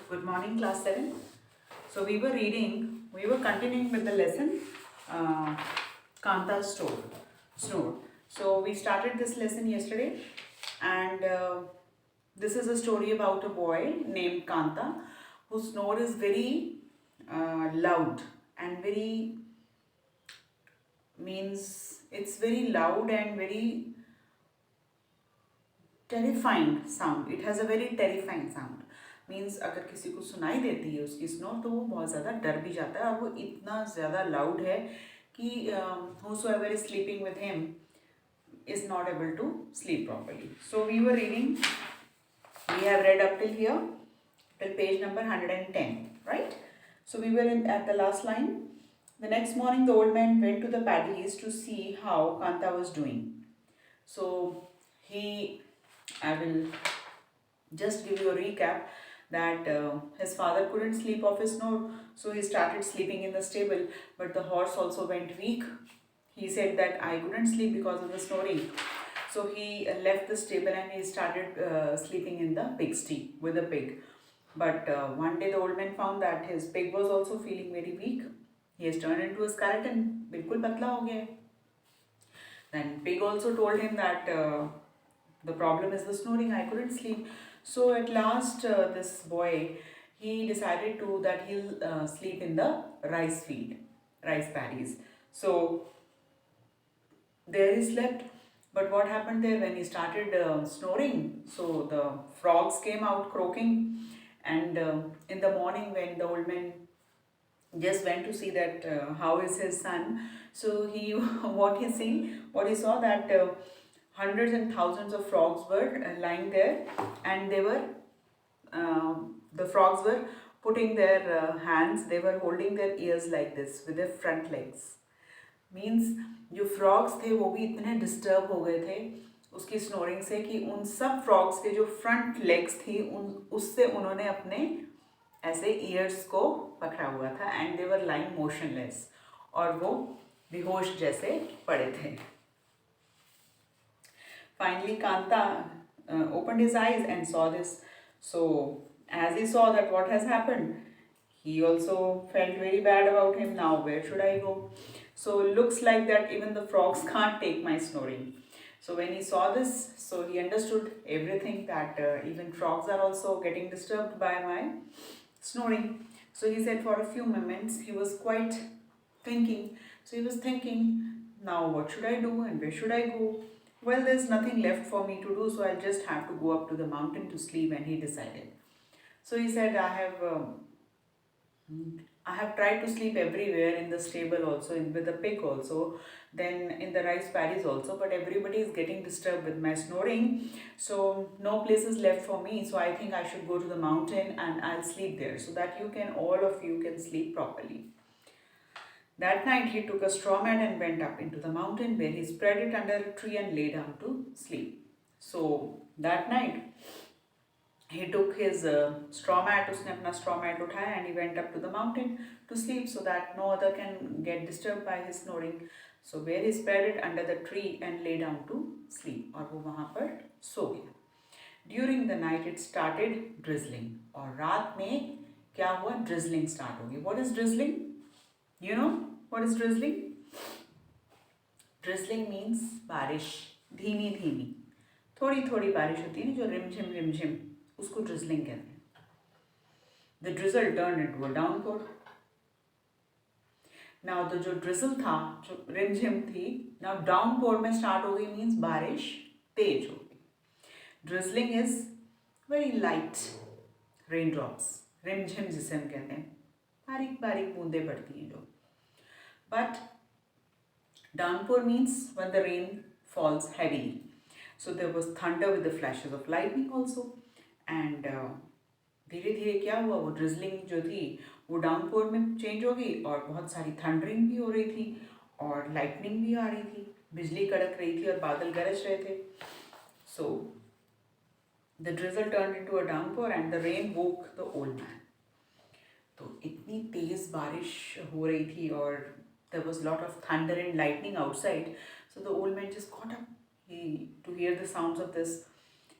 Good morning, class 7. So we were continuing with the lesson, Kanta's Snore. So we started this lesson yesterday, and this is a story about a boy named Kanta whose snore is very loud and it's very loud and very terrifying sound. It has a very terrifying sound. Means अगर किसी को सुनाई देती है उसकी snore तो वो बहुत ज़्यादा डर भी जाता है और वो इतना ज़्यादा लाउड है कि whosoever is sleeping with him is not able to sleep properly. So we were reading, we have read up till here, till page number 110, right? So we were at the last line. The next morning the old man went to the paddies to see how Kanta was doing. So I will just give you a recap that his father couldn't sleep off his snore, so he started sleeping in the stable, but the horse also went weak. He said that I couldn't sleep because of the snoring. So he left the stable and he started sleeping in the pigsty with the pig. But one day the old man found that his pig was also feeling very weak. He has turned into a skeleton, बिल्कुल पतला हो गया है. Then pig also told him that the problem is the snoring, I couldn't sleep. So at last this boy, he decided to that he'll sleep in the rice field, rice paddies. So there he slept. But what happened there when he started snoring? So the frogs came out croaking, and in the morning when the old man just went to see that how is his son, so he what he saw that hundreds and thousands of frogs were lying there, and the frogs were putting their hands, they were holding their ears like this with their front legs. Means जो frogs थे वो भी इतने disturb हो गए थे उसकी snoring से कि उन सब फ्रॉग्स के जो फ्रंट लेग्स थी उससे उन्होंने अपने ऐसे ईयर्स को पकड़ा हुआ था, and they were lying motionless, और वो बेहोश जैसे पड़े थे. Finally, Kanta opened his eyes and saw this. So, as he saw that what has happened, he also felt very bad about him. Now, where should I go? So, looks like that even the frogs can't take my snoring. So, when he saw this, so he understood everything that even frogs are also getting disturbed by my snoring. So, he said for a few moments he was quite thinking. So, he was thinking, now what should I do and where should I go? Well, there's nothing left for me to do, so I'll just have to go up to the mountain to sleep, and he decided. So he said, I have tried to sleep everywhere, in the stable also, with the pig also, then in the rice paddies also, but everybody is getting disturbed with my snoring, so no place is left for me, so I think I should go to the mountain and I'll sleep there so that all of you can sleep properly. That night he took a straw mat and went up into the mountain, where he spread it under a tree and lay down to sleep. So that night he took his straw mat, उसने अपना straw mat उठाया, and he went up to the mountain to sleep so that no other can get disturbed by his snoring. So where he spread it under the tree and lay down to sleep, और वो वहाँ पर सो गया. During the night it started drizzling, और रात में क्या हुआ, drizzling start हो गई. What is drizzling? You know what is drizzling? Drizzling means बारिश, धीमी धीमी थोड़ी थोड़ी बारिश होती है जो रिमझिम, उसको drizzling कहते हैं. The drizzle turned into a downpour. Now the जो drizzle था, जो रिमझिम थी, now downpour में start हो गई, means बारिश तेज हो गई. Drizzling is very light raindrops, रिमझिम जिसे हम कहते हैं, बारीक बारीक बूंदें पड़ती हैं जो. But downpour means when the rain falls heavily. So there was thunder with the flashes of lightning also, and धीरे धीरे क्या हुआ, वो ड्रिजलिंग जो थी वो डाउनपोर में चेंज हो गई, और बहुत सारी थंडरिंग भी हो रही थी और लाइटनिंग भी आ रही थी, बिजली कड़क रही थी और बादल गरज रहे थे. So the drizzle turned into a downpour and the rain woke the old man. तो इतनी तेज बारिश हो रही थी और there was a lot of thunder and lightning outside. So the old man just got up to hear the sounds of this.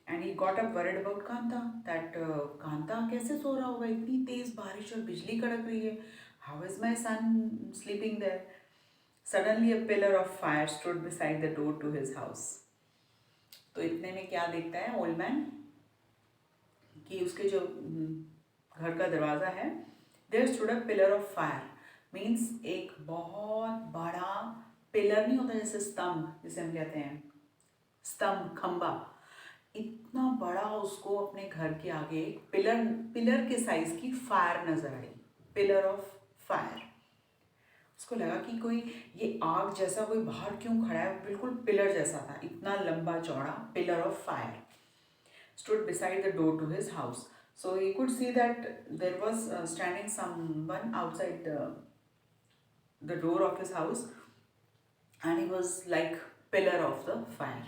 And he got up worried about Kanta that Kanta कैसे सो रहा होगा, इतनी तेज बारिश और बिजली कड़क रही है, how is my son sleeping there. Suddenly a pillar of fire stood beside the door to his house. तो इतने में क्या देखता है ओल्ड मैन कि उसके जो घर का दरवाज़ा है, there stood a pillar of fire. Means एक बहुत बड़ा पिलर, नहीं होता जैसे स्तंभ, जिसे हम कहते हैं स्तंभ, खंबा, इतना बड़ा उसको अपने घर के आगे पिलर पिलर के साइज की फायर नजर आई. Pillar of fire. उसको लगा कि कोई ये आग जैसा कोई बाहर क्यों खड़ा है, बिल्कुल पिलर जैसा था, इतना लंबा चौड़ा pillar of fire stood beside the door to his house. So he could see that there was standing someone outside the door of his house, and he was like pillar of the fire.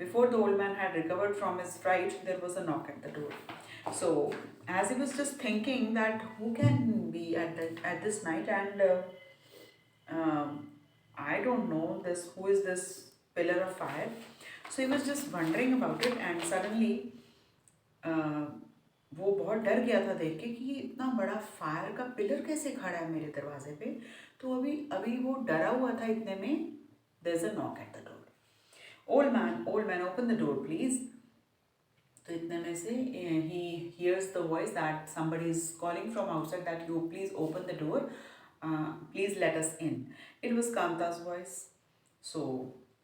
Before the old man had recovered from his fright, there was a knock at the door. So as he was just thinking that who can be at this night, and I don't know this, who is this pillar of fire. So he was just wondering about it, and suddenly वो बहुत डर गया था देख के कि इतना बड़ा फायर का पिलर कैसे खड़ा है मेरे दरवाजे पे. तो अभी अभी वो डरा हुआ था, इतने में there is a knock at the door. Old man open the door please. तो इतने में से ही hears the voice that somebody is calling from outside that you please open the door, please let us in. It was Kanta's voice. So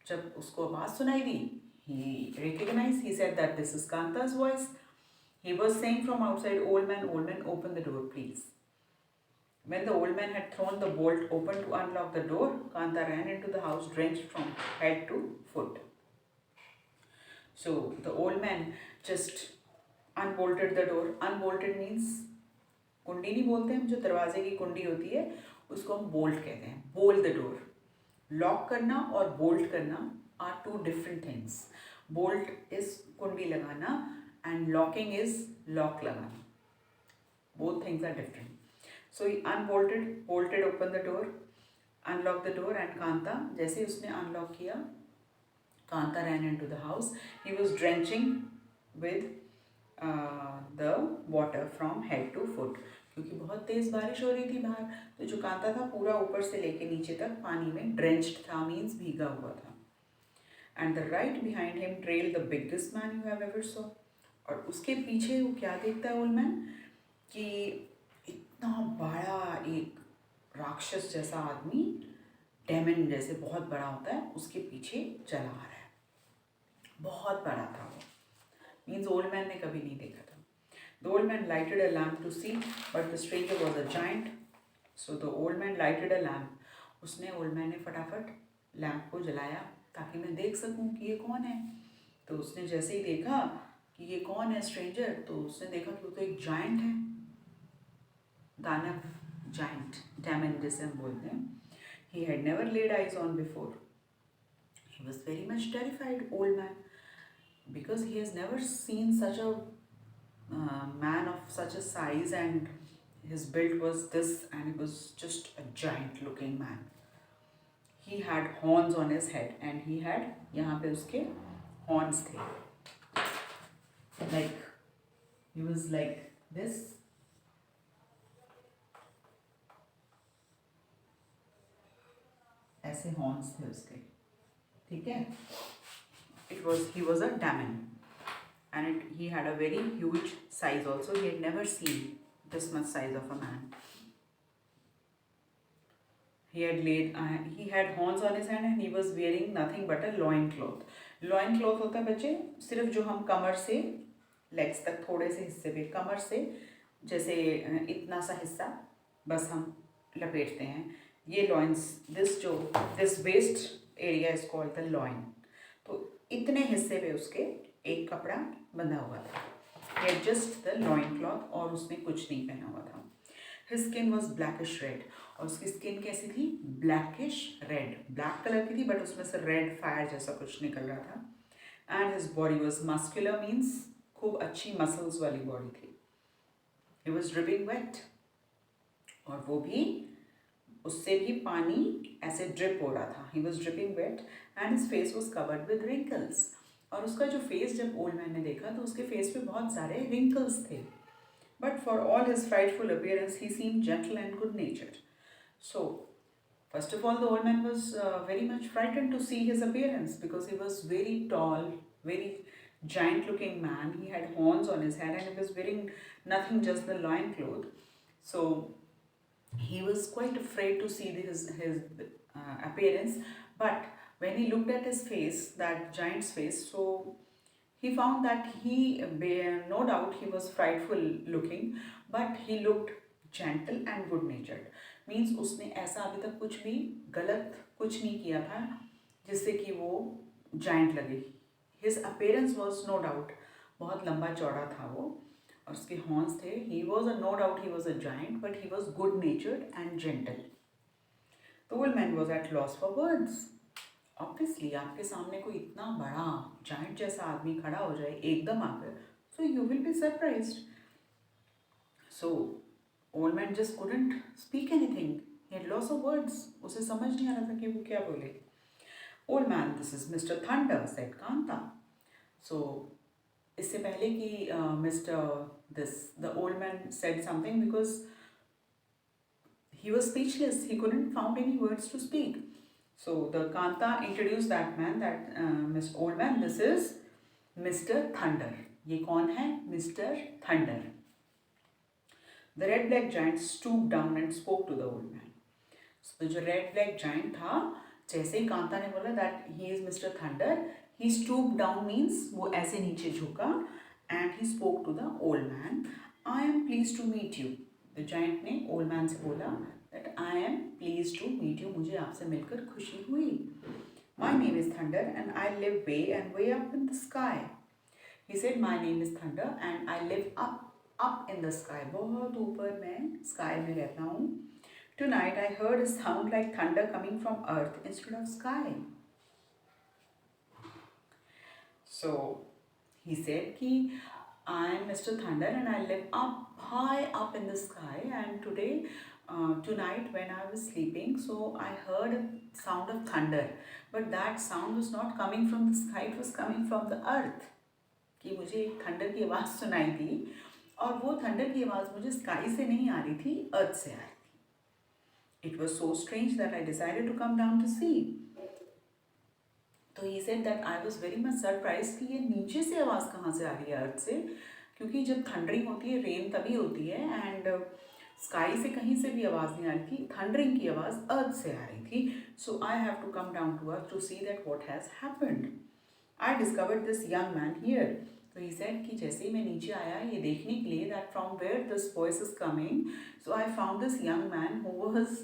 जब उसको आवाज़ सुनाई दी, he recognized, he said that this is Kanta's voice. He was saying from outside, old man, open the door, please. When the old man had thrown the bolt open to unlock the door, Kanta ran into the house drenched from head to foot. So the old man just unbolted the door. Unbolted means कुंडी नहीं बोलते हम, जो दरवाजे की कुंडी होती है उसको हम बोल्ट कहते हैं. Bolt the door. लॉक करना और बोल्ट करना are two different things. Bolt is कुंडी लगाना and locking is lock लगाना. Both things are different. So he unbolted, bolted open the door, unlocked the door, and Kanta, जैसे उसने unlock किया, Kanta ran into the house. He was drenching with the water from head to foot. क्योंकि बहुत तेज़ बारिश हो रही थी बाहर, तो जो कांता था पूरा ऊपर से लेके नीचे तक पानी में drenched था, मीन्स भीगा हुआ था. And the right behind him trailed the biggest man you have ever saw. और उसके पीछे वो क्या देखता है ओल्ड मैन कि इतना बड़ा एक राक्षस जैसा आदमी, डेमन जैसे बहुत बड़ा होता है, उसके पीछे चला आ रहा है. बहुत बड़ा था वो, मीन्स ओल्ड मैन ने कभी नहीं देखा था. The old man lighted a lamp to see, but the stranger was a giant. So the old man lighted a lamp. उसने ओल्ड मैन ने फटाफट लैम्प को जलाया ताकि मैं देख सकूं कि ये कौन है. तो उसने जैसे ही देखा कि ये कौन है स्ट्रेंजर, तो उसने देखा कि वो तो एक जायंट है, दानव, जायंट, डैमन जिसे हम बोलते हैं. He had never laid eyes on before. He was very much terrified, old man, because he has never seen such a man of such a size, and his build was this, and he was just a giant looking man. He had horns on his head, and he had, यहाँ पे उसके horns थे, like he was like this. ऐसे horns थे उसके, ठीक है. He was a damon, and he had a very huge size also. He had never seen this much size of a man. He had horns on his hand, and he was wearing nothing but a loin cloth. Loin cloth होता है बच्चे, सिर्फ जो हम कमर से legs तक थोड़े से हिस्से पे, कमर से जैसे इतना सा हिस्सा बस हम लपेटते हैं, ये loins, this waist area is called the loin. तो इतने हिस्से पे उसके एक कपड़ा बंधा हुआ था. He had just the loin cloth, और उसने कुछ नहीं पहना हुआ था. His skin was blackish red, और उसकी स्किन कैसी थी, ब्लैकिश रेड, ब्लैक कलर की थी, बट उसमें से रेड फायर जैसा कुछ निकल रहा था. And his body was muscular, means खूब अच्छी मसल्स वाली बॉडी थी. ही वॉज ड्रिपिंग वेट, और वो भी उससे भी पानी ऐसे ड्रिप हो रहा था. He was dripping wet, and his face was covered with wrinkles, और उसका जो फेस जब ओल्ड मैन ने देखा तो उसके फेस पे बहुत सारे रिंकल्स थे, but for all his frightful appearance he seem gentle and good natured. So first of all, the old man was very much frightened to see his appearance because he was very tall, very giant looking man. He had horns on his head and he was wearing nothing, just the loin cloth. So he was quite afraid to see his appearance. But when he looked at his face, that giant's face, so he found that no doubt he was frightful looking, but he looked gentle and good natured. Means उसने ऐसा अभी तक कुछ भी गलत कुछ नहीं किया था जिससे कि वो जाइंट लगे. His appearance was no doubt, बहुत लंबा चौड़ा था वो और उसके हॉर्न्स थे. He was no doubt he was a giant, but he was good natured and gentle. The old man was at loss for words. Obviously आपके सामने कोई इतना बड़ा जाइंट जैसा आदमी खड़ा हो जाए एकदम आकर, so you will be surprised. So old man just couldn't speak anything. He had loss of words. उसे समझ नहीं आ रहा था कि वो क्या बोले. Old man, this is mister thunder, said Kanta. So इससे पहले कि the old man said something because he was speechless. He couldn't found any words to speak. So the Kanta introduced that man, that Miss Old Man, this is Mr. Thunder. ये कौन है? Mr. Thunder. The red black giant stooped down and spoke to the old man. So जो red black giant था, जैसे ही कांता ने बोला that he is Mr. Thunder, he stooped down means वो ऐसे नीचे झुका and he spoke to the old man. I am pleased to meet you. The giant ने old man से बोला that I am pleased to meet you. मुझे आपसे मिलकर खुशी हुई. My name is Thunder and I live way and way up in the sky. He said my name is Thunder and I live up in the sky. बहुत ऊपर मैं sky में रहता हूँ. Tonight I heard a sound like thunder coming from earth instead of sky. So he said कि I am Mr. Thunder and I live high up in the sky, and tonight when I was sleeping, so I heard a sound of thunder, but that sound was not coming from the sky, it was coming from the earth. कि मुझे एक thunder की आवाज़ सुनाई दी और वो thunder की आवाज़ मुझे स्काई से नहीं आ रही थी, अर्थ से आ रही थी. It was so strange that I decided to come down to see. तो he said that I was very much surprised कि ये नीचे से आवाज़ कहाँ से आ रही है अर्थ से, क्योंकि जब थंडरिंग होती है रेन तभी होती है एंड स्काई से कहीं से भी आवाज़ नहीं आ रही थी. थंडरिंग की आवाज़ अर्थ से आ रही थी. So I have to come down to earth to see that what has happened. I discovered this young man here. तो ही सेड कि जैसे ही मैं नीचे आया ये देखने के लिए that from where this voice is coming, so I found this young man who was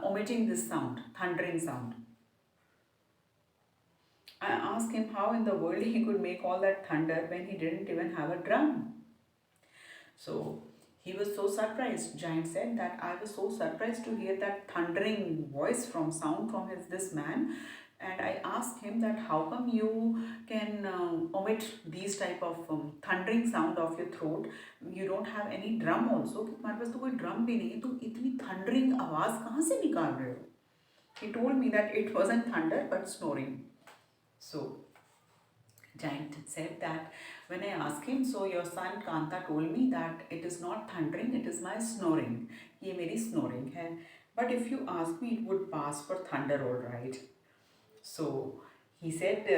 omitting this sound, thundering sound. I asked him how in the world he could make all that thunder when he didn't even have a drum. So he was so surprised. Giant said that I was so surprised to hear that thundering sound from this man, and I asked him that how come you can omit these type of thundering sound of your throat. You don't have any drum also. तुम्हारे पास तो कोई drum भी नहीं है, तुम इतनी thundering आवाज़ कहाँ से निकाल रहे हो? He told me that it wasn't thunder but snoring. So Giant said that when I asked him, so your son Kanta told me that it is not thundering, it is my snoring. ये मेरी snoring है. But if you ask me, it would pass for thunder, all right. So he said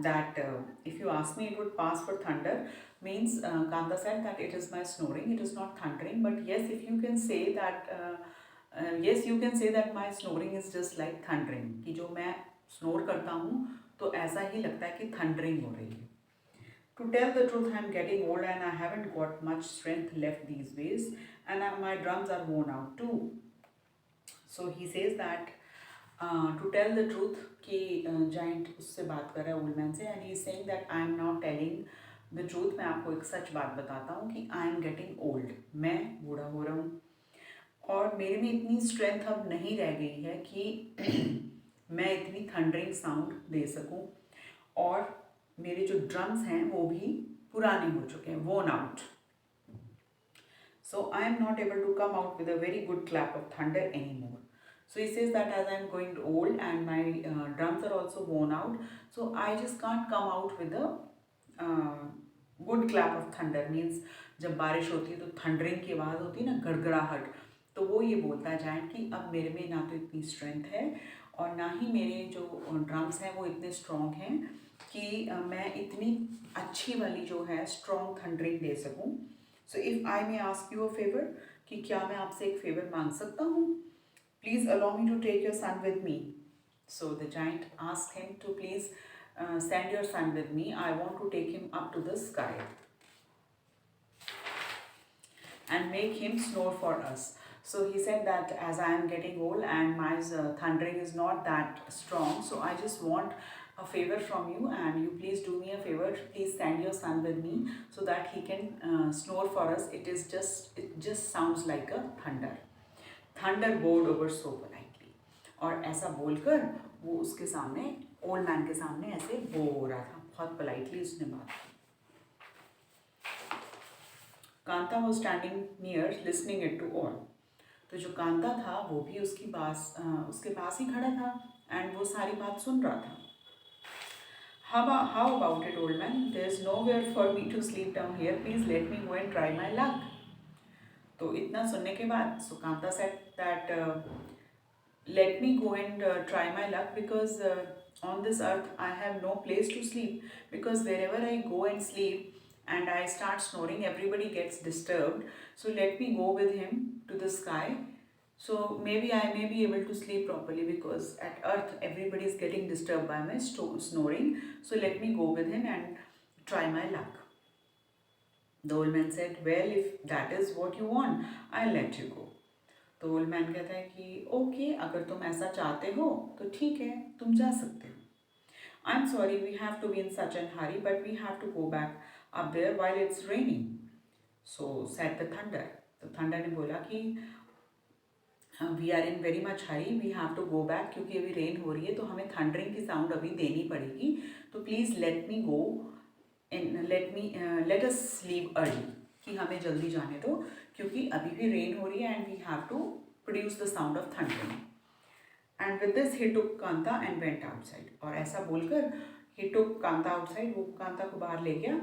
that if you ask me, it would pass for thunder. Means Kanta said that it is my snoring, it is not thundering. But yes, if you can say that, yes, you can say that my snoring is just like thundering. कि जो मैं snore करता हूँ तो ऐसा ही लगता है कि thundering हो रही है. To tell the truth, I am getting old and I haven't got much strength left these days, and my drums are worn out too. So he says that to tell the truth कि giant उससे बात कर रहा है old man से, and he is saying that I am now telling the truth. मैं आपको एक सच बात बताता हूँ कि I am getting old. मैं बूढ़ा हो रहा हूँ और मेरे में इतनी स्ट्रेंथ अब नहीं रह गई है कि मैं इतनी थंडरिंग साउंड दे सकूं, और मेरे जो ड्रम्स हैं वो भी पुराने हो चुके हैं, worn out. So I am not able to come out with a very good clap of thunder anymore. So he says that as I'm going old and my drums are also worn out, so I just can't come out with a good clap of thunder means जब बारिश होती है तो thundering की आवाज़ होती है ना, गड़गड़ाहट। तो वो ये बोलता है जायंट कि अब मेरे में ना तो इतनी स्ट्रेंथ है और ना ही मेरे जो ड्रम्स हैं वो इतने स्ट्रॉन्ग हैं कि मैं इतनी अच्छी वाली जो है स्ट्रॉन्ग थंडरिंग दे सकूं। So if I may ask you a favour, कि क्या मैं आपसे एक फेवर मांग सकता हूँ? Please allow me to take your son with me. So the giant asked him to please send your son with me. I want to take him up to the sky and make him snore for us. So he said that as I am getting old and my thundering is not that strong, so I just want a favor from you, and you please do me a favor. Please send your son with me so that he can snore for us. It just sounds like a thunder. Thunder bowed over so politely. और ऐसा बोलकर वो उसके सामने, old man के सामने ऐसे बो हो रहा था, बहुत पोलाइटली उसने बात की। Kanta was standing near listening it to all. तो जो कांता था वो भी उसके पास ही खड़ा था एंड वो सारी बात सुन रहा था। How about it, old man? There's nowhere for me to sleep down here. Please let me go and try my luck. तो इतना सुनने के बाद Kanta said that let me go and try my luck, because on this earth I have no place to sleep, because wherever I go and sleep and I start snoring, everybody gets disturbed. So let me go with him to the sky, so maybe I may be able to sleep properly, because at earth everybody is getting disturbed by my snoring. So let me go with him and try my luck. The old man said, well, if that is what you want, I'll let you go. तो old man कहता है कि okay, अगर तुम ऐसा चाहते हो तो ठीक है, तुम जा सकते हो। I am sorry, we have to be in such an hurry, but we have to go back up there while it's raining. So said the thunder. तो थंडर ने बोला कि we are in very much hurry, we have to go back, क्योंकि अभी rain हो रही है तो हमें थंडरिंग की साउंड अभी देनी पड़ेगी। तो please let me go and let us leave early, कि हमें जल्दी जाने दो, क्योंकि अभी भी रेन हो रही है and we have to produce the sound of thundering. And with this he took Kanta and went outside. और ऐसा बोलकर ही टुक कांता आउटसाइड, वो कांता को बाहर ले गया।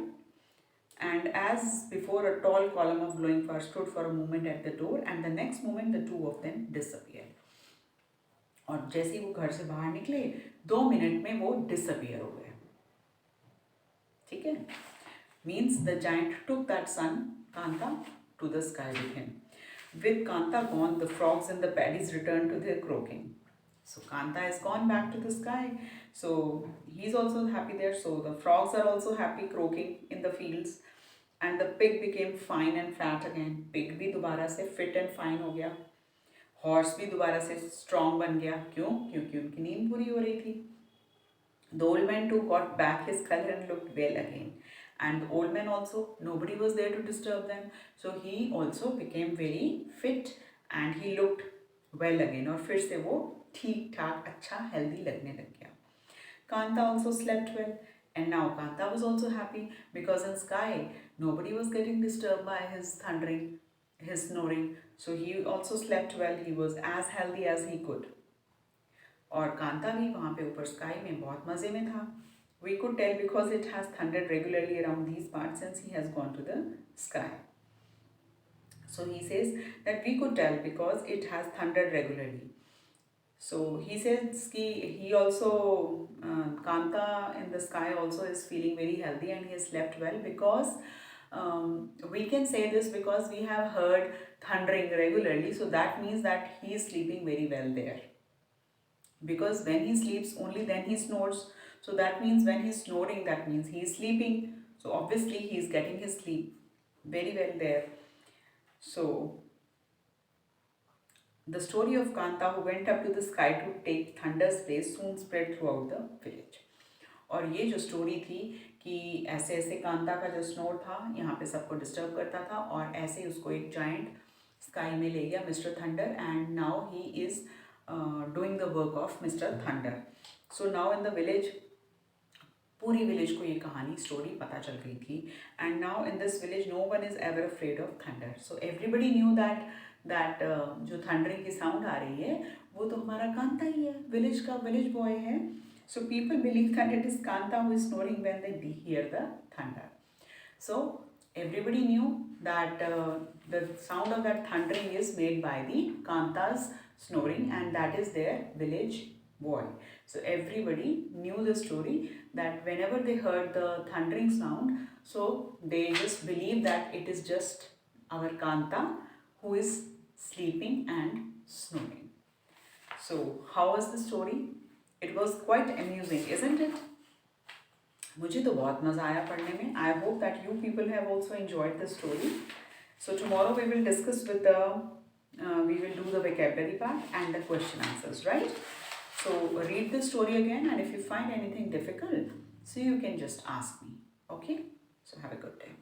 And as before a tall column of glowing fire stood for a moment at the door, and the next moment the two of them disappear. और जैसे ही वो घर से बाहर निकले 2 मिनट में वो डिसअपियर हो गए। ठीक है, means the giant took that son, Kanta, to the sky with him. With Kanta gone, the frogs and the paddies returned to their croaking. So Kanta has gone back to the sky. So he's also happy there. So the frogs are also happy croaking in the fields. And the pig became fine and fat again. Pig भी दोबारा से fit and fine हो गया. Horse भी दोबारा से strong बन गया. क्यों? क्योंकि उनकी नींद पूरी हो रही थी. The old man too got back his color and looked well again. And the old man also, nobody was there to disturb them. So he also became very fit and he looked well again. और फिर से वो ठीक ठाक अच्छा healthy लगने लग गया. Kanta also slept well, and now Kanta was also happy, because in sky nobody was getting disturbed by his thundering, his snoring. So he also slept well. He was as healthy as he could. और कांता भी वहाँ पे ऊपर sky में बहुत मज़े में था. We could tell because it has thundered regularly around these parts since he has gone to the sky. So he says that we could tell because it has thundered regularly. So he says कि he also, Kanta in the sky also is feeling very healthy and he has slept well, because we can say this because we have heard thundering regularly. So that means that he is sleeping very well there. Because when he sleeps, only then he snores. So that means when he's snoring, that means he is sleeping. So obviously he is getting his sleep very well there. So the story of Kanta who went up to the sky to take thunder's place soon spread throughout the village. और ये जो story थी कि ऐसे ऐसे कांता का जो snore था यहाँ पे सबको डिस्टर्ब करता था, और ऐसे उसको एक जाइंट स्काई में ले गया mister thunder, and now he is doing the work of Mr. Thunder. So now in the village, पूरी विलेज को ये कहानी स्टोरी पता चल गई थी, and now in this village no one is ever afraid of thunder. So everybody knew that that जो thundering की साउंड आ रही है वो तो हमारा कांता ही है, विलेज बॉय है. So people believe that it is Kanta who is snoring when they hear the thunder. So everybody knew that the sound of that thundering is made by the kantas snoring, and that is their village boy. So everybody knew the story that whenever they heard the thundering sound, so they just believe that it is just our kanta who is sleeping and snoring. So how was the story? It was quite amusing, isn't it? मुझे तो बहुत मज़ा आया पढ़ने में. I hope that you people have also enjoyed the story. So tomorrow we will discuss with we will do the vocabulary part and the question answers, right? So read the story again, and if you find anything difficult, so you can just ask me. Okay? So have a good day.